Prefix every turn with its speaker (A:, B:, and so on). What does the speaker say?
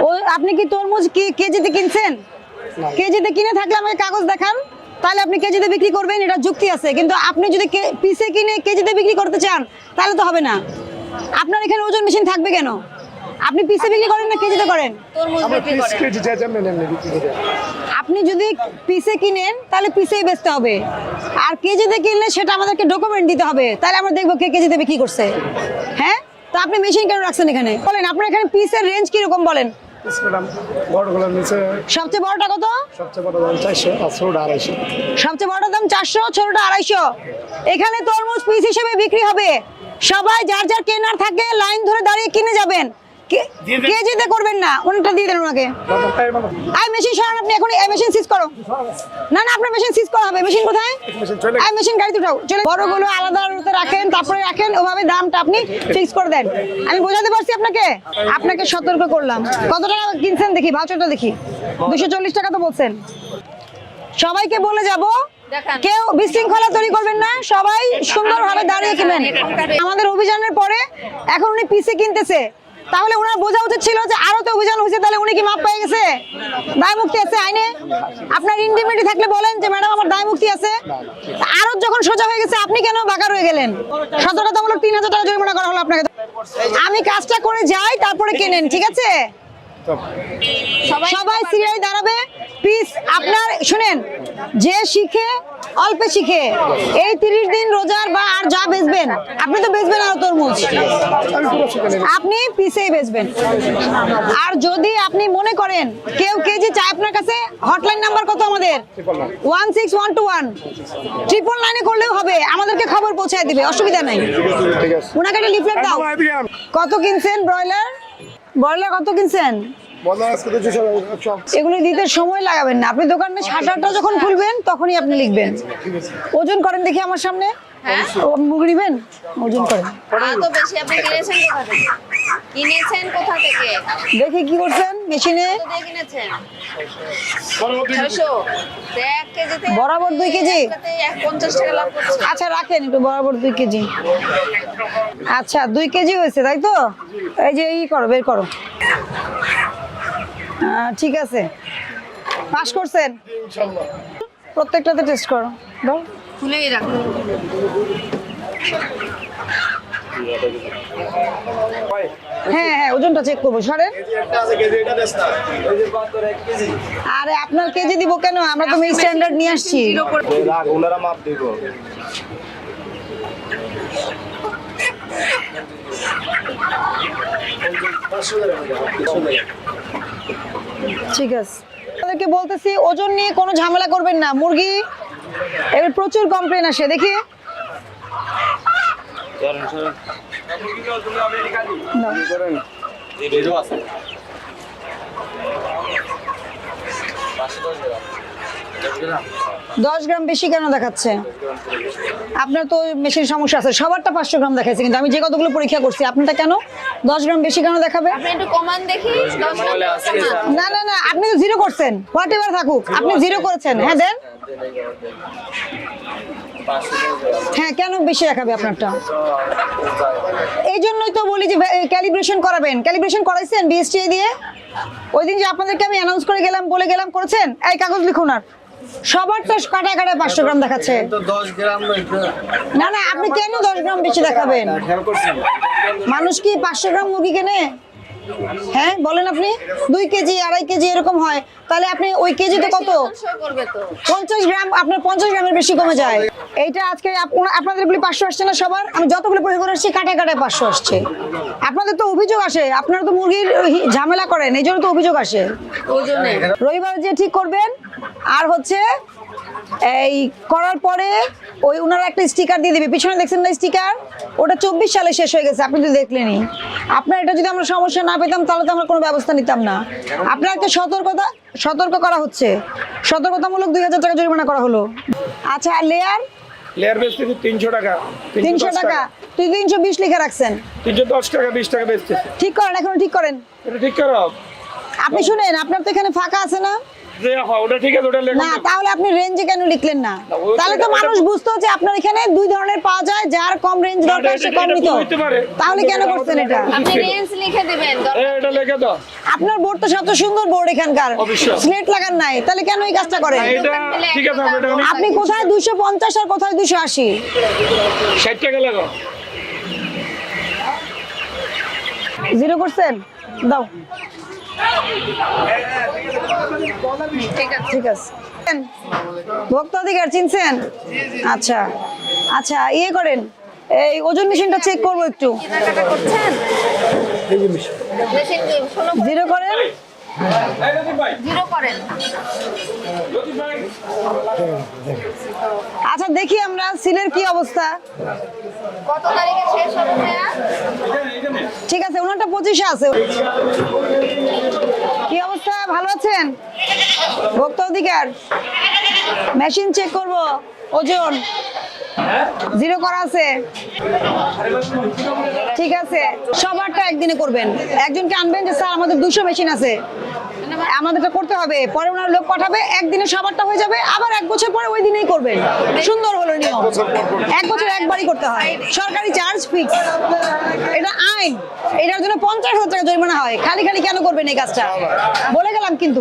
A: ও আপনি কি তরমুজ কি কেজিতে কিনছেন? কেজিতে কিনে থাকলে আমাকে কাগজ দেখান, তাহলে আপনি কেজিতে বিক্রি করবেন, এটা যুক্তি আছে। কিন্তু আপনি যদি পিসে কিনে কেজিতে বিক্রি করতে চান তাহলে তো হবে না। আপনার এখানে ওজন মেশিন থাকবে কেন? আপনি পিসে বিক্রি করেন না কেজিতে করেন? আপনি যদি পিসে কিনেন তাহলে পিসেই বেচতে হবে, আর কেজিতে কিনলে সেটা আমাদেরকে ডকুমেন্ট দিতে হবে, তাহলে আমরা দেখবো কে কেজিতে বিক্রি করছে। হ্যাঁ, তো আপনি মেশিন কেন রাখছেন এখানে? বলেন আপনার এখানে পিসের রেঞ্জ কিরকম বলেন? সবচেয়ে বড়টা কত?
B: সবচেয়ে বড় দাম 400 আর ছোটটা 250।
A: সবচেয়ে বড়টার দাম 400, ছোটটা 250। এখানে তরমুজ পিস হিসেবে বিক্রি হবে। সবাই যার যার কেনার থাকে লাইন ধরে দাঁড়িয়ে কিনে যাবেন, কেজিতে করবেন না। ওনাটা দিয়ে দেন ওনাকে। আই মেশিন সরান আপনি, এখন এই মেশিন সিজ করো। না না, আপনার মেশিন সিজ করা হবে। মেশিন কোথায়? আই মেশিন গাড়িতে উঠাও। চলে বড়গুলো আলাদা আলাদা রাখেন, তারপরে রাখেন, ওভাবে দামটা আপনি ফিক্স করে দেন। আমি বোঝাতে পারছি আপনাকে? আপনাকে সতর্ক করলাম। কত টাকা কিনছেন দেখি, ভাউচারটা দেখি। 240 টাকা তো বলছেন। সবাইকে বলে যাব, কেউ বিশৃঙ্খলা তৈরি করবেন না, সবাই সুন্দরভাবে দাঁড়িয়ে কিনবেন। আমাদের অভিযানের পরে এখন উনি পিসে কিনতেছে, তাহলে ওনার বোঝা উচিত ছিল যে আরো তো অভিযান হয়েছে, তাহলে উনি কি মাপ পেয়ে গেছে? দায় মুক্তি আছে আইনে? আপনার ইন্ডিমিনিটি থাকলে বলেন যে ম্যাডাম আমার দায় মুক্তি আছে। আরো যখন সোজা হয়ে গেছে আপনি কেন বাঁকা রয়ে গেলেন? সতর্কতামূলক 3000 টাকা জরিমানা করা হলো আপনাকে। আমি কাজটা করে যাই, তারপরে কেনেন, ঠিক আছে? সবাই সিরিয়ালে দাঁড়াবে। পিস আপনার শুনেন, যে শিখে অল্পে শিখে, এই 30 দিন রোজার বা আর যা বেচবেন, আপনি তো বেচবেন আর তরমুজ, আপনি পিসেই বেচবেন। আর যদি আপনি মনে করেন কেউ কেজি চায় আপনার কাছে, হটলাইন নাম্বার কত আমাদের? 16121। 999 করলেও হবে, আমাদেরকে খবর পৌঁছায় দিবে, অসুবিধা নাই। ওনাকে একটা লিফলেট দাও। কত কিনছেন ব্রয়লার? ব্রয়লার কত কিনছেন? এগুলো দিতে সময় লাগাবেন না, আপনি দোকানে 8:30 যখন খুলবেন তখনই আপনি লিখবেন। ওজন করেন দেখি আমার সামনে। মুরগি নিবেন, ওজন করেন। দেখি কি করছেন মেশিনে। বরাবর 2 কেজি। আচ্ছা রাখেন একটু, বরাবর 2 কেজি। আচ্ছা 2 কেজি হয়েছে তাই তো? এই যে ই করো, বের করো। ঠিক আছে, পাস করছেন। প্রত্যেকটাতে টেস্ট করো, দাও খুলেই রাখো। হ্যাঁ হ্যাঁ, ওজনটা চেক করবো, সরেন। আরে আপনার কেজি দিব কেন? আমরা তো স্ট্যান্ডার্ড নিয়ে আসছি। ঠিক আছে, আপনাদেরকে বলতেছি ওজন নিয়ে কোনো ঝামেলা করবেন না। মুরগি এবার প্রচুর কমপ্লেন আসে, দেখি। দশ গ্রাম বেশি কেন দেখাচ্ছে? আপনার তো মেশিন সমস্যা আছে। সবারটা 500 গ্রাম দেখাচ্ছে, কিন্তু আমি যে কতগুলো পরীক্ষা করছি আপনারটা কেন 10 গ্রাম বেশি কেন দেখাবে? না না না, আপনি তো 0 করছেন। হোয়াট এভার থাকুক, আপনি 0 করেছেন। হ্যাঁ দেন। হ্যাঁ, কেন বেশি দেখাবে আপনারটা? এই জন্যই তো বলি যে ক্যালিব্রেশন করাবেন। ক্যালিব্রেশন করাইছেন বিএসটিআই দিয়ে? ওই দিন যে আপনাদেরকে আমি অ্যানাউন্স করে গেলাম, বলে গেলাম, করেছেন? এই কাগজ লিখুন। আর সবারটা কাটায় কাটায় 500 গ্রাম দেখাচ্ছে। না না, আপনি কেন 10 গ্রাম বেশি দেখাবেন? মানুষ কি 500 গ্রাম মুরগি কেনে? হ্যাঁ বলেন আপনি। 2 কেজি 2.5 কেজি এরকম হয়, তাহলে আপনি ওই কেজিতে কত? 50 গ্রাম। আপনার 50 গ্রামের বেশি কমে যায়। এইটা আজকে আপনাদের গুলি 500 আসছে না সবার? আমি যতগুলো পরীক্ষা করে আসছি কাটায় কাটায় 500 আসছে। আপনাদের তো অভিযোগ আসে, আপনারা তো মুরগির ঝামেলা করেন, এই জন্য তো অভিযোগ আসে। রবিবার যে ঠিক করবেন। আর হচ্ছে এই করার পরে ওই ওনারা একটা স্টিকার দিয়ে দিবে, পিছনে দেখছেন না স্টিকার? ওটা 24 সালে শেষ হয়ে গেছে, আপনি তো দেখলেনই। আপনার এটা যদি আমরা সমস্যা না পেতাম তাহলে তো আমরা কোনো ব্যবস্থা নিতাম না। আপনাকে সতর্ক করা হচ্ছে, সতর্কতামূলক 2000 টাকা জরিমানা করা হলো। আচ্ছা, আর লেয়ার
B: বেচতে 300 টাকা।
A: 300 টাকা? তুই 320 লিখে রাখছেন।
B: 310 টাকা, 20 টাকা বেচতে।
A: ঠিক করেন, এখন ঠিক করেন।
B: এটা ঠিক করো।
A: আপনি শুনেন, আপনার তো এখানে ফাঁকা আছে না?
B: যে আপা ওটা ঠিক আছে, ওটা লেখুন
A: না,
B: না।
A: তাহলে আপনি রেঞ্জে কেন লিখলেন না?
B: ওই
A: তাহলে তো
B: ওটা-
A: মানুষ বুঝতো যে আপনার এখানে দুই ধরনের পাওয়া যায়, যার কম রেঞ্জ দরকার সে কম
B: এটা
A: নিত।
B: হইতে পারে।
A: তাহলে কেন করছেন এটা?
C: আপনি রেঞ্জ লিখে দিবেন
B: এটা লিখে দাও।
A: আপনার বোর্ড তো সবচেয়ে সুন্দর বোর্ড এখানকার,
B: অবশ্যই।
A: স্লেট লাগান নাই, তাহলে কেন এই কাজটা করেন?
B: এটা ঠিক আছে, এটা অনেক
A: আপনি কোথায় 250 আর কোথায় 280?
B: 60 টাকা লাগাও।
A: জিরো করছেন? দাও।
C: ঠিক আছে
A: ঠিক আছে। ভোক্তা অধিকার চিনছেন? আচ্ছা আচ্ছা, ইয়ে করেন, এই ওজন মেশিনটা চেক করবো একটু।
C: কেনাকাটা করছেন মেশিন দিয়ে 16
A: জিরো করেন।
C: জিরো করেন
A: আচ্ছা দেখি আমরা সিলের কি অবস্থা।
C: কত তারিখে শেষ হবে ভাইয়া
A: ঠিক আছে, ওনারটা 25-এ আছে। কি অবস্থা, ভালো আছেন? ভোক্তা অধিকার মেশিন চেক করব, ওজন জিরো করা আছে। ঠিক আছে, সবারটা একদিনে করবেন। একজনকে আনবেন যে স্যার আমাদের 200 মেশিন আছে, আমাদেরটা করতে হবে, পরে ওনার লোক পাঠাবে, একদিনে সবারটা হয়ে যাবে, আবার 1 বছর পরে ওই দিনেই করবেন। সুন্দর হলো নিয়ম। 1 বছর একবারই করতে হয়, সরকারি চার্জ ফিক্স, এটা আইন। এটার জন্য 50,000 টাকা জরিমানা হয়। খালি খালি কেন করবেন এই কাজটা? বলে গেলাম কিন্তু।